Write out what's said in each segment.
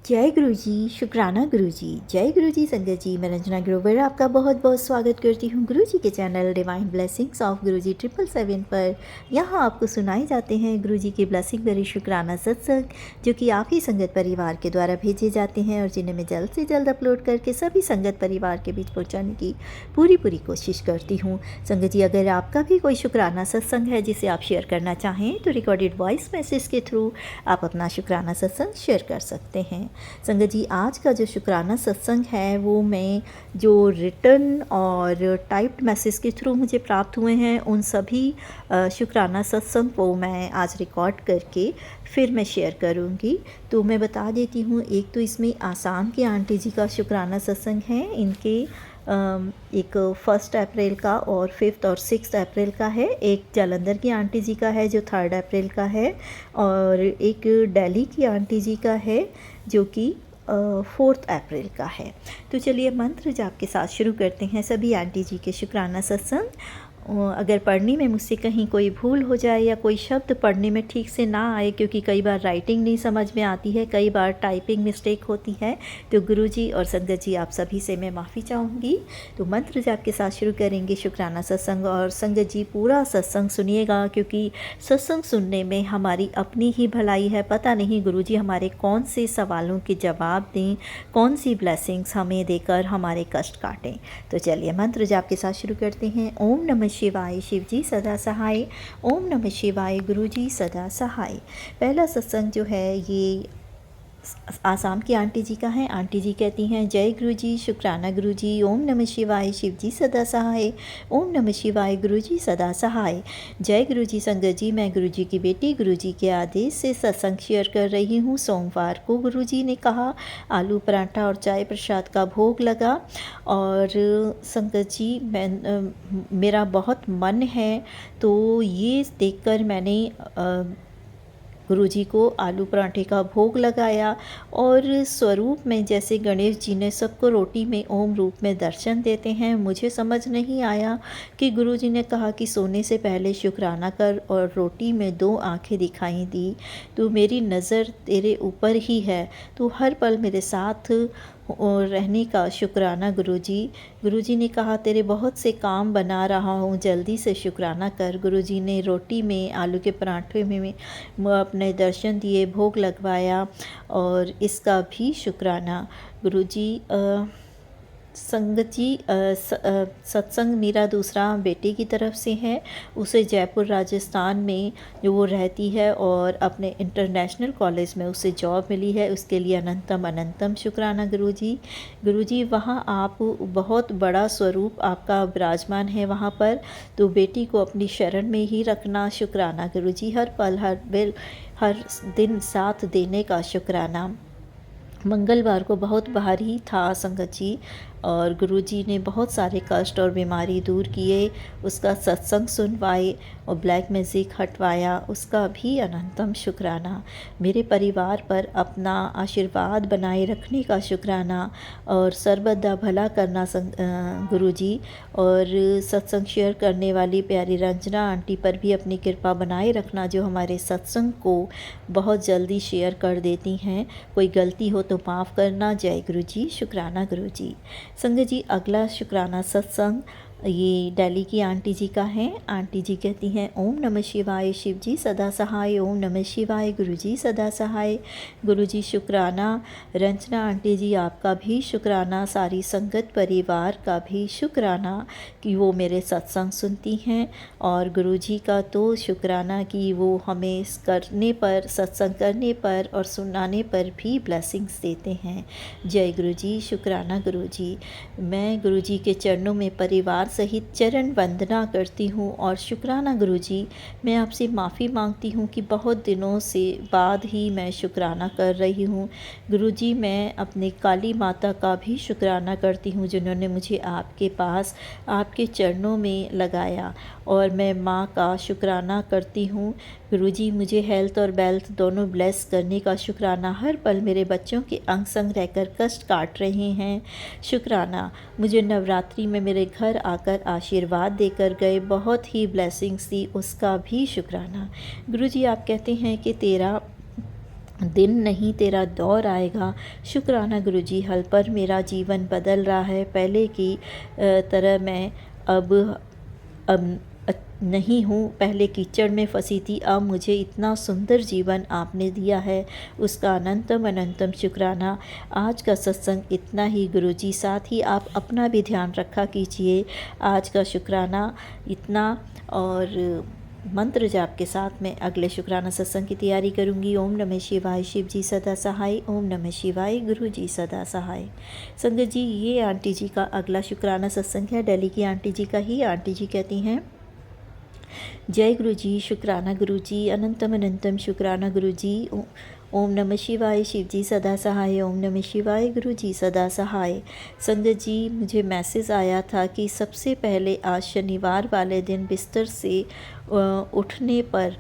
जय गुरु जी, शुक्राना गुरु जी। जय गुरु जी संगत जी, मैं रंजना ग्रोवर आपका बहुत बहुत स्वागत करती हूँ गुरु जी के चैनल डिवाइन ब्लेसिंग्स ऑफ गुरु जी 777 पर। यहाँ आपको सुनाए जाते हैं गुरु जी के ब्लेसिंग भरे शुक्राना सत्संग, जो कि आप ही संगत परिवार के द्वारा भेजे जाते हैं और जिन्हें मैं जल्द से जल्द अपलोड करके सभी संगत परिवार के बीच पहुँचाने की पूरी कोशिश करती हूँ। संगत जी, अगर आपका भी कोई शुक्राना सत्संग है जिसे आप शेयर करना चाहें तो रिकॉर्डेड वॉइस मैसेज के थ्रू आप अपना शुक्राना सत्संग शेयर कर सकते हैं। संगत जी, आज का जो शुक्राना सत्संग है वो मैं जो रिटन और टाइप्ड मैसेज के थ्रू मुझे प्राप्त हुए हैं उन सभी शुक्राना सत्संग को मैं आज रिकॉर्ड करके फिर मैं शेयर करूंगी। तो मैं बता देती हूँ, एक तो इसमें आसाम के आंटी जी का शुक्राना सत्संग है। इनके एक 1 अप्रैल का और 5 और 6 अप्रैल का है। एक जालंधर की आंटी जी का है जो 3 अप्रैल का है, और एक दिल्ली की आंटी जी का है जो कि 4 अप्रैल का है। तो चलिए मंत्र जाप के साथ शुरू करते हैं सभी आंटी जी के शुक्राना सत्संग। अगर पढ़ने में मुझसे कहीं कोई भूल हो जाए या कोई शब्द पढ़ने में ठीक से ना आए, क्योंकि कई बार राइटिंग नहीं समझ में आती है, कई बार टाइपिंग मिस्टेक होती है, तो गुरुजी और संगत जी आप सभी से मैं माफ़ी चाहूँगी। तो मंत्र जाप के साथ शुरू करेंगे शुक्राना सत्संग, और संगत जी पूरा सत्संग सुनिएगा, क्योंकि सत्संग सुनने में हमारी अपनी ही भलाई है। पता नहीं गुरुजी हमारे कौन से सवालों के जवाब दें, कौन सी ब्लेसिंग्स हमें देकर हमारे कष्ट काटें। तो चलिए मंत्र जाप के साथ शुरू करते हैं। ओम नमः शिवाय, शिव जी सदा सहाय। ओम नमः शिवाय, गुरु जी सदा सहाय। पहला सत्संग जो है ये आसाम की आंटी जी का है। आंटी जी कहती हैं, जय गुरु जी, शुक्राना गुरु जी। ओम नमः शिवाय, शिव जी सदा सहाय। ओम नमः शिवाय, गुरु जी सदा सहाय। जय गुरु जी संगत जी, मैं गुरु जी की बेटी गुरु जी के आदेश से सत्संग शेयर कर रही हूँ। सोमवार को गुरु जी ने कहा आलू पराठा और चाय प्रसाद का भोग लगा, और संगत जी मेरा बहुत मन है, तो ये देखकर मैंने गुरुजी को आलू पराठे का भोग लगाया, और स्वरूप में जैसे गणेश जी ने सबको रोटी में ओम रूप में दर्शन देते हैं, मुझे समझ नहीं आया कि गुरुजी ने कहा कि सोने से पहले शुक्राना कर, और रोटी में 2 आँखें दिखाई दी। तो मेरी नज़र तेरे ऊपर ही है, तो हर पल मेरे साथ और रहने का शुक्राना गुरुजी। गुरुजी ने कहा तेरे बहुत से काम बना रहा हूँ, जल्दी से शुक्राना कर। गुरुजी ने रोटी में आलू के पराठे में अपने दर्शन दिए, भोग लगवाया, और इसका भी शुक्राना गुरुजी। संगत जी, सत्संग मेरा दूसरा बेटे की तरफ से है। उसे जयपुर राजस्थान में जो वो रहती है, और अपने इंटरनेशनल कॉलेज में उसे जॉब मिली है, उसके लिए अनंतम अनंतम शुक्राना गुरुजी। गुरुजी, वहाँ आप बहुत बड़ा स्वरूप आपका विराजमान है वहाँ पर, तो बेटी को अपनी शरण में ही रखना शुक्राना गुरुजी। हर पल हर दिन साथ देने का शुक्राना। मंगलवार को बहुत भारी था संगत जी, और गुरुजी ने बहुत सारे कष्ट और बीमारी दूर किए, उसका सत्संग सुनवाए और ब्लैक मैजिक हटवाया, उसका भी अनंतम शुक्राना। मेरे परिवार पर अपना आशीर्वाद बनाए रखने का शुक्राना, और सर्वदा भला करना गुरुजी। और सत्संग शेयर करने वाली प्यारी रंजना आंटी पर भी अपनी कृपा बनाए रखना, जो हमारे सत्संग को बहुत जल्दी शेयर कर देती हैं। कोई गलती हो तो माफ़ करना। जय गुरु जी, शुक्राना गुरु जी। संगत जी, अगला शुक्राना सत्संग ये दिल्ली की आंटी जी का है। आंटी जी कहती हैं, ओम नमः शिवाय, शिव जी सदा सहाय। ओम नमः शिवाय, गुरु जी सदा सहाय। गुरु जी शुक्राना। रंजना आंटी जी, आपका भी शुक्राना, सारी संगत परिवार का भी शुक्राना कि वो मेरे सत्संग सुनती हैं, और गुरु जी का तो शुक्राना कि वो हमें करने पर, सत्संग करने पर और सुनाने पर भी ब्लेसिंग्स देते हैं। जय गुरु जी, शुक्राना गुरु जी। मैं गुरु जी के चरणों में परिवार सहित चरण वंदना करती हूँ, और शुक्राना गुरु जी। मैं आपसे माफ़ी मांगती हूँ कि बहुत दिनों से बाद ही मैं शुक्राना कर रही हूँ। गुरु जी, मैं अपने काली माता का भी शुक्राना करती हूँ, जिन्होंने मुझे आपके पास, आपके चरणों में लगाया, और मैं माँ का शुक्राना करती हूँ। गुरुजी, मुझे हेल्थ और वेल्थ दोनों ब्लेस करने का शुक्राना। हर पल मेरे बच्चों के अंग संग रहकर कष्ट काट रहे हैं, शुक्राना। मुझे नवरात्रि में मेरे घर आकर आशीर्वाद देकर गए, बहुत ही ब्लेसिंग्स दी, उसका भी शुक्राना। गुरुजी, आप कहते हैं कि तेरा दिन नहीं तेरा दौर आएगा। शुक्राना गुरुजी, हल पर मेरा जीवन बदल रहा है। पहले की तरह मैं अब नहीं हूँ। पहले कीचड़ में फंसी थी, अब मुझे इतना सुंदर जीवन आपने दिया है, उसका अनंतम अनंतम शुक्राना। आज का सत्संग इतना ही गुरुजी, साथ ही आप अपना भी ध्यान रखा कीजिए। आज का शुक्राना इतना, और मंत्र जाप के साथ मैं अगले शुक्राना सत्संग की तैयारी करूंगी। ओम नमः शिवाय, शिव जी सदा सहाय। ओम नमः शिवाय, गुरु जी सदा सहाय। संगत जी, ये आंटी जी का अगला शुक्राना सत्संग है, दिल्ली की आंटी जी का ही। आंटी जी कहती हैं, जय गुरु जी, शुक्राना गुरु जी, अनंतम अनंतम शुक्राना गुरु जी। ओम नमः शिवाय, शिव जी सदा सहाय। ओम नमः शिवाय, गुरु जी सदा सहाय। संगत जी, मुझे मैसेज आया था कि सबसे पहले आज शनिवार वाले दिन बिस्तर से उठने पर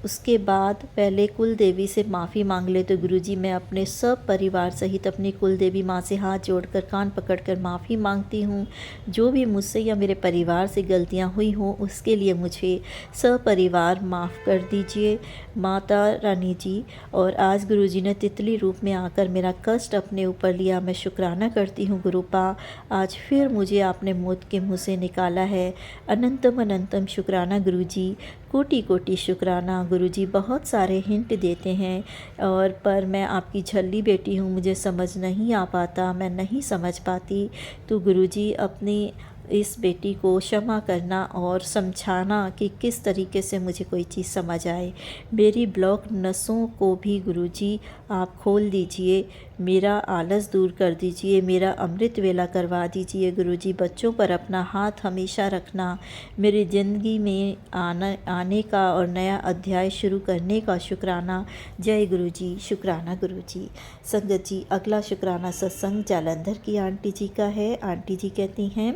उसके बाद पहले कुल देवी से माफ़ी मांग ले। तो गुरुजी, मैं अपने सब परिवार सहित अपनी कुल देवी माँ से हाथ जोड़कर कान पकड़कर माफ़ी मांगती हूँ। जो भी मुझसे या मेरे परिवार से गलतियाँ हुई हों, उसके लिए मुझे सपरिवार माफ़ कर दीजिए माता रानी जी। और आज गुरुजी ने तितली रूप में आकर मेरा कष्ट अपने ऊपर लिया। मैं शुक्राना करती हूँ गुरुपा, आज फिर मुझे आपने मौत के मुँह से निकाला है। अनंतम अनंतम शुक्राना गुरुजी, कोटि कोटि शुक्राना गुरुजी। बहुत सारे हिंट देते हैं और पर मैं आपकी झल्ली बेटी हूँ, मुझे समझ नहीं आ पाता, मैं नहीं समझ पाती। तो गुरुजी, अपनी इस बेटी को क्षमा करना और समझाना कि किस तरीके से मुझे कोई चीज़ समझ आए। मेरी ब्लॉक नसों को भी गुरुजी आप खोल दीजिए, मेरा आलस दूर कर दीजिए, मेरा अमृत वेला करवा दीजिए। गुरुजी, बच्चों पर अपना हाथ हमेशा रखना, मेरी ज़िंदगी में आने का और नया अध्याय शुरू करने का शुक्राना। जय गुरुजी, शुक्राना गुरुजी। संगत जी, अगला शुक्राना सत्संग जालंधर की आंटी जी का है। आंटी जी कहती हैं,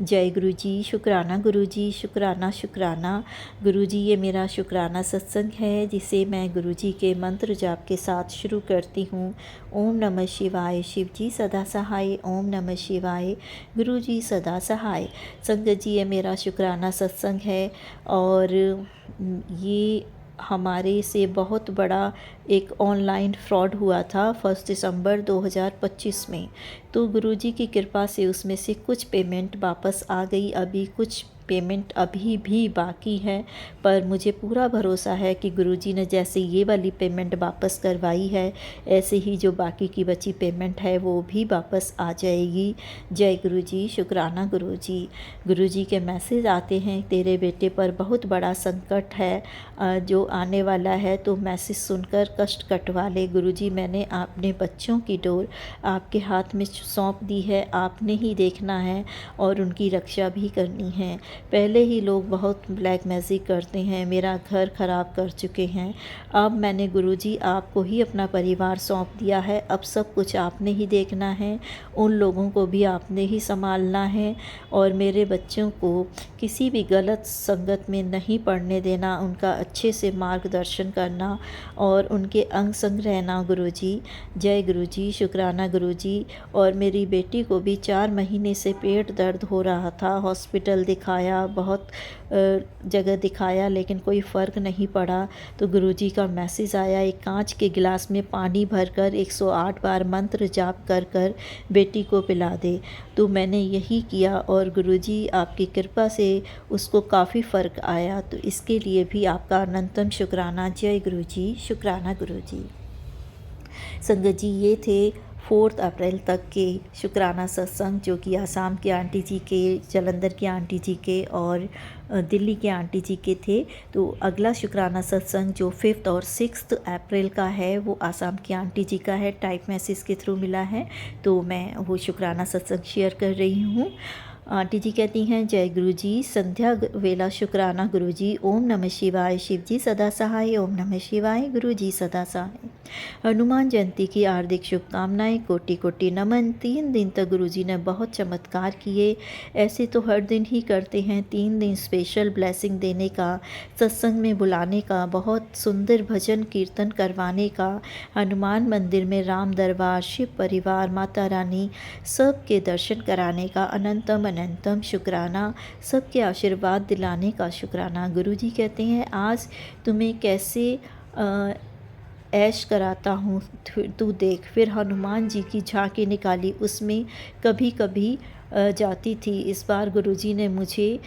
जय गुरुजी, शुक्राना गुरुजी, शुक्राना शुक्राना गुरुजी। ये मेरा शुक्राना सत्संग है जिसे मैं गुरुजी के मंत्र जाप के साथ शुरू करती हूँ। ओम नमः शिवाय, शिव जी सदा सहाय। ओम नमः शिवाय, गुरु जी सदा सहाय। संगत जी, ये मेरा शुक्राना सत्संग है और ये हमारे से बहुत बड़ा एक ऑनलाइन फ्रॉड हुआ था 1 दिसंबर 2025 में। तो गुरुजी की कृपा से उसमें से कुछ पेमेंट वापस आ गई। अभी कुछ पेमेंट अभी भी बाकी है, पर मुझे पूरा भरोसा है कि गुरुजी ने जैसे ये वाली पेमेंट वापस करवाई है, ऐसे ही जो बाकी की बची पेमेंट है वो भी वापस आ जाएगी। जय गुरुजी, शुक्राना गुरुजी। गुरुजी के मैसेज आते हैं, तेरे बेटे पर बहुत बड़ा संकट है जो आने वाला है, तो मैसेज सुनकर कष्ट कटवा ले। गुरुजी, मैंने अपने बच्चों की डोर आपके हाथ में सौंप दी है, आपने ही देखना है और उनकी रक्षा भी करनी है। पहले ही लोग बहुत ब्लैक मैजिक करते हैं, मेरा घर ख़राब कर चुके हैं। अब मैंने गुरुजी आपको ही अपना परिवार सौंप दिया है, अब सब कुछ आपने ही देखना है, उन लोगों को भी आपने ही संभालना है और मेरे बच्चों को किसी भी गलत संगत में नहीं पड़ने देना, उनका अच्छे से मार्गदर्शन करना और उनके अंग संग रहना। गुरुजी, जय गुरुजी, शुक्राना गुरुजी। और मेरी बेटी को भी 4 महीने से पेट दर्द हो रहा था, हॉस्पिटल दिखाया, बहुत जगह दिखाया, लेकिन कोई फ़र्क नहीं पड़ा। तो गुरुजी का मैसेज आया, एक कांच के गिलास में पानी भरकर 108 बार मंत्र जाप कर कर बेटी को पिला दे। तो मैंने यही किया और गुरुजी आपकी कृपा से उसको काफ़ी फ़र्क आया। तो इसके लिए भी आपका अनंतम शुक्राना। जय गुरुजी, शुक्राना गुरुजी। संगत जी, ये थे 4 अप्रैल तक के शुक्राना सत्संग, जो कि आसाम के आंटी जी के, जालंधर की आंटी जी के और दिल्ली के आंटी जी के थे। तो अगला शुक्राना सत्संग जो 5 और 6 अप्रैल का है, वो आसाम की आंटी जी का है, टाइप मैसेज के थ्रू मिला है, तो मैं वो शुक्राना सत्संग शेयर कर रही हूँ। आंटी जी कहती हैं, जय गुरुजी, संध्या वेला शुक्राना गुरुजी। ओम नमः शिवाय, शिव जी सदा सहाय। ओम नमः शिवाय, गुरु जी सदा सहाय। हनुमान जयंती की हार्दिक शुभकामनाएं, कोटि कोटि नमन। 3 दिन तक गुरुजी ने बहुत चमत्कार किए, ऐसे तो हर दिन ही करते हैं। 3 दिन स्पेशल ब्लेसिंग देने का, सत्संग में बुलाने का, बहुत सुंदर भजन कीर्तन करवाने का, हनुमान मंदिर में राम दरबार, शिव परिवार, माता रानी सबके दर्शन कराने का अनंतम अनंतम शुक्राना, सबके आशीर्वाद दिलाने का शुक्राना। गुरुजी कहते हैं, आज तुम्हें कैसे ऐश कराता हूँ, तू देख। फिर हनुमान जी की झांकी निकाली, उसमें कभी कभी जाती थी। इस बार गुरुजी ने मुझे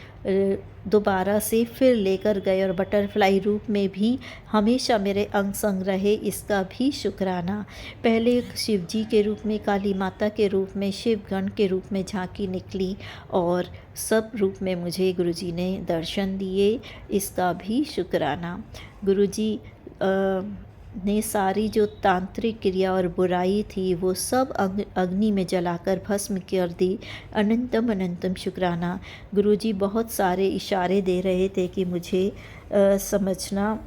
दोबारा से फिर लेकर गए और बटरफ्लाई रूप में भी हमेशा मेरे अंग संग रहे, इसका भी शुक्राना। पहले शिव जी के रूप में, काली माता के रूप में, शिव गण के रूप में झांकी निकली और सब रूप में मुझे गुरुजी ने दर्शन दिए, इसका भी शुक्राना। गुरुजी ने सारी जो तांत्रिक क्रिया और बुराई थी वो सब अग्नि में जलाकर भस्म कर दी। अनंतम अनंतम शुक्राना। गुरुजी बहुत सारे इशारे दे रहे थे कि मुझे समझना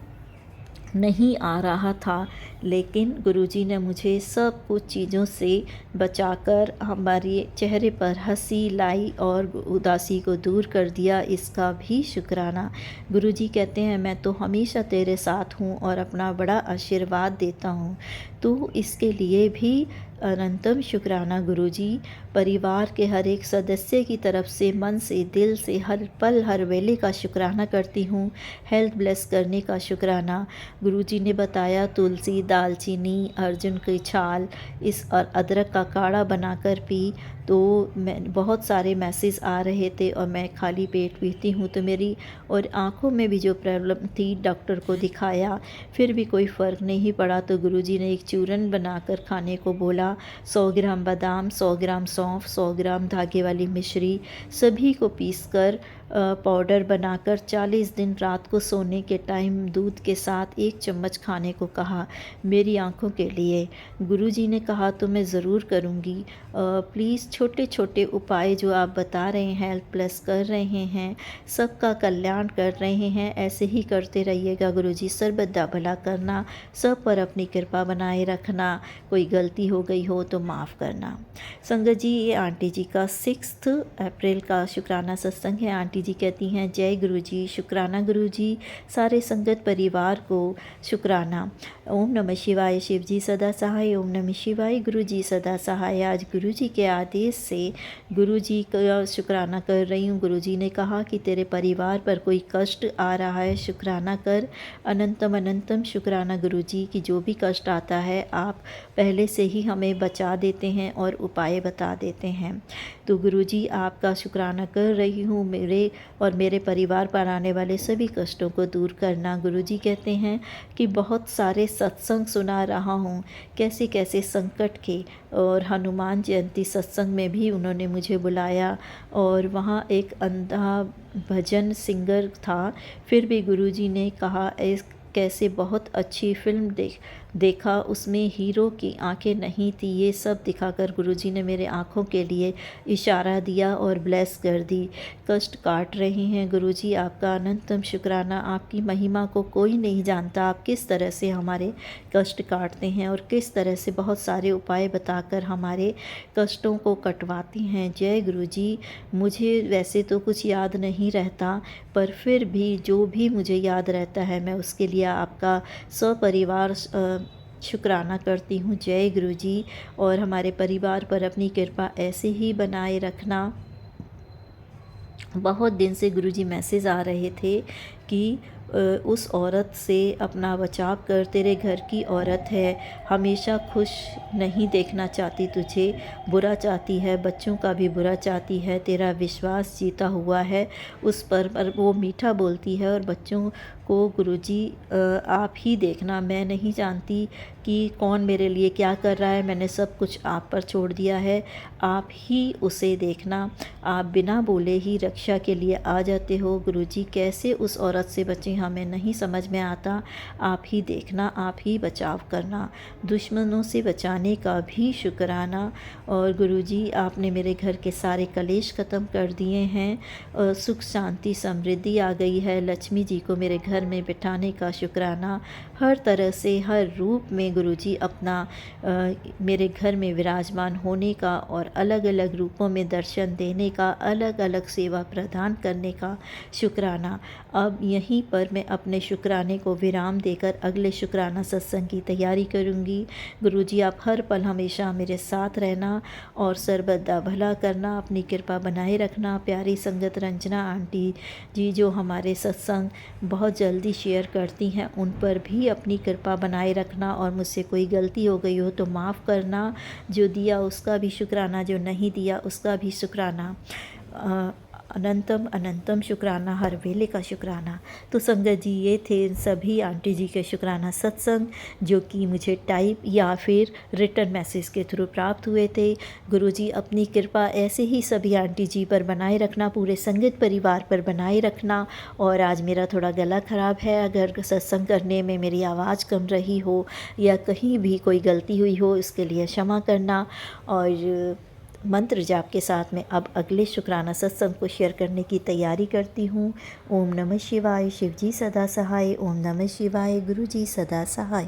नहीं आ रहा था, लेकिन गुरुजी ने मुझे सब कुछ चीज़ों से बचाकर हमारे चेहरे पर हंसी लाई और उदासी को दूर कर दिया, इसका भी शुक्राना। गुरुजी कहते हैं मैं तो हमेशा तेरे साथ हूँ और अपना बड़ा आशीर्वाद देता हूँ, तो इसके लिए भी अनंतम शुक्राना गुरुजी। परिवार के हर एक सदस्य की तरफ से मन से, दिल से, हर पल हर वेले का शुक्राना करती हूँ। हेल्थ ब्लेस करने का शुक्राना। गुरुजी ने बताया तुलसी, दालचीनी, अर्जुन की छाल इस और अदरक का काढ़ा बनाकर पी, तो मैं बहुत सारे मैसेज आ रहे थे और मैं खाली पेट पीती हूँ तो मेरी और आँखों में भी जो प्रॉब्लम थी, डॉक्टर को दिखाया, फिर भी कोई फ़र्क नहीं पड़ा। तो गुरुजी ने एक चूरन बनाकर खाने को बोला। 100 ग्राम बादाम, 100 ग्राम सौंफ, 100 ग्राम धागे वाली मिश्री, सभी को पीसकर पाउडर बनाकर 40 दिन रात को सोने के टाइम दूध के साथ 1 चम्मच खाने को कहा, मेरी आँखों के लिए। गुरुजी ने कहा तो मैं ज़रूर करूँगी। प्लीज़ छोटे छोटे उपाय जो आप बता रहे हैं, हेल्थ प्लस कर रहे हैं, सबका कल्याण कर रहे हैं, ऐसे ही करते रहिएगा गुरुजी। सर्वदा भला करना, सब पर अपनी कृपा बनाए रखना, कोई गलती हो गई हो तो माफ़ करना। संगत जी, ये आंटी जी का 6 अप्रैल का शुक्राना सत्संग है। आंटी जी कहती हैं जय गुरुजी, शुक्राना गुरुजी, सारे संगत परिवार को शुक्राना। ओम नमः शिवाय, शिव जी सदा सहाय। ओम नमः शिवाय, गुरु जी सदा सहाय। आज गुरु जी के आदेश से गुरु जी का शुक्राना कर रही हूँ। गुरु जी ने कहा कि तेरे परिवार पर कोई कष्ट आ रहा है, शुक्राना कर। अनंतम अनंतम शुक्राना गुरु जी की जो भी कष्ट आता है आप पहले से ही हमें बचा देते हैं और उपाय बता देते हैं। तो गुरु जी आपका शुक्राना कर रही हूँ, मेरे और मेरे परिवार पर आने वाले सभी कष्टों को दूर करना। गुरु जी कहते हैं कि बहुत सारे सत्संग सुना रहा हूँ, कैसे कैसे संकट के, और हनुमान जयंती सत्संग में भी उन्होंने मुझे बुलाया और वहाँ एक अंधा भजन सिंगर था, फिर भी गुरुजी ने कहा कैसे बहुत अच्छी फिल्म देखा, उसमें हीरो की आंखें नहीं थी, ये सब दिखाकर गुरुजी ने मेरे आँखों के लिए इशारा दिया और ब्लेस कर दी। कष्ट काट रहे हैं गुरुजी, आपका अनंतम शुक्राना। आपकी महिमा को कोई नहीं जानता, आप किस तरह से हमारे कष्ट काटते हैं और किस तरह से बहुत सारे उपाय बताकर हमारे कष्टों को कटवाती हैं। जय गुरुजी। मुझे वैसे तो कुछ याद नहीं रहता, पर फिर भी जो भी मुझे याद रहता है मैं उसके लिए आपका सपरिवार शुक्राना करती हूँ। जय गुरुजी। और हमारे परिवार पर अपनी कृपा ऐसे ही बनाए रखना। बहुत दिन से गुरुजी मैसेज आ रहे थे कि उस औरत से अपना बचाव कर, तेरे घर की औरत है, हमेशा खुश नहीं देखना चाहती तुझे, बुरा चाहती है, बच्चों का भी बुरा चाहती है, तेरा विश्वास जीता हुआ है उस पर वो मीठा बोलती है और बच्चों को गुरुजी आप ही देखना, मैं नहीं जानती कि कौन मेरे लिए क्या कर रहा है, मैंने सब कुछ आप पर छोड़ दिया है, आप ही उसे देखना। आप बिना बोले ही रक्षा के लिए आ जाते हो गुरुजी, कैसे उस औरत से बचें हमें नहीं समझ में आता, आप ही देखना, आप ही बचाव करना। दुश्मनों से बचाने का भी शुक्राना। और गुरुजी आपने मेरे घर के सारे कलेश ख़त्म कर दिए हैं और सुख शांति समृद्धि आ गई है। लक्ष्मी जी को मेरे घर में बिठाने का शुक्राना। हर तरह से हर रूप में गुरुजी अपना मेरे घर में विराजमान होने का और अलग अलग रूपों में दर्शन देने का, अलग अलग सेवा प्रदान करने का शुक्राना। अब यहीं पर मैं अपने शुक्राने को विराम देकर अगले शुक्राना सत्संग की तैयारी करूँगी। गुरुजी आप हर पल हमेशा मेरे साथ रहना और सर्वदा भला करना, अपनी कृपा बनाए रखना। प्यारी संगत रंजना आंटी जी जो हमारे सत्संग बहुत जल्दी शेयर करती हैं, उन पर भी अपनी कृपा बनाए रखना और मुझसे कोई गलती हो गई हो तो माफ़ करना। जो दिया उसका भी शुक्राना, जो नहीं दिया उसका भी शुक्राना। अनंतम अनंतम शुक्राना, हर वेले का शुक्राना। तो संगत जी ये थे सभी आंटी जी के शुक्राना सत्संग जो कि मुझे टाइप या फिर रिटर्न मैसेज के थ्रू प्राप्त हुए थे। गुरुजी अपनी कृपा ऐसे ही सभी आंटी जी पर बनाए रखना, पूरे संगत परिवार पर बनाए रखना। और आज मेरा थोड़ा गला ख़राब है, अगर सत्संग करने में मेरी आवाज़ कम रही हो या कहीं भी कोई गलती हुई हो इसके लिए क्षमा करना। और मंत्र जाप के साथ में अब अगले शुक्राना सत्संग को शेयर करने की तैयारी करती हूँ। ओम नमः शिवाय, शिव जी सदा सहाय। ओम नमः शिवाय, गुरु जी सदा सहाय।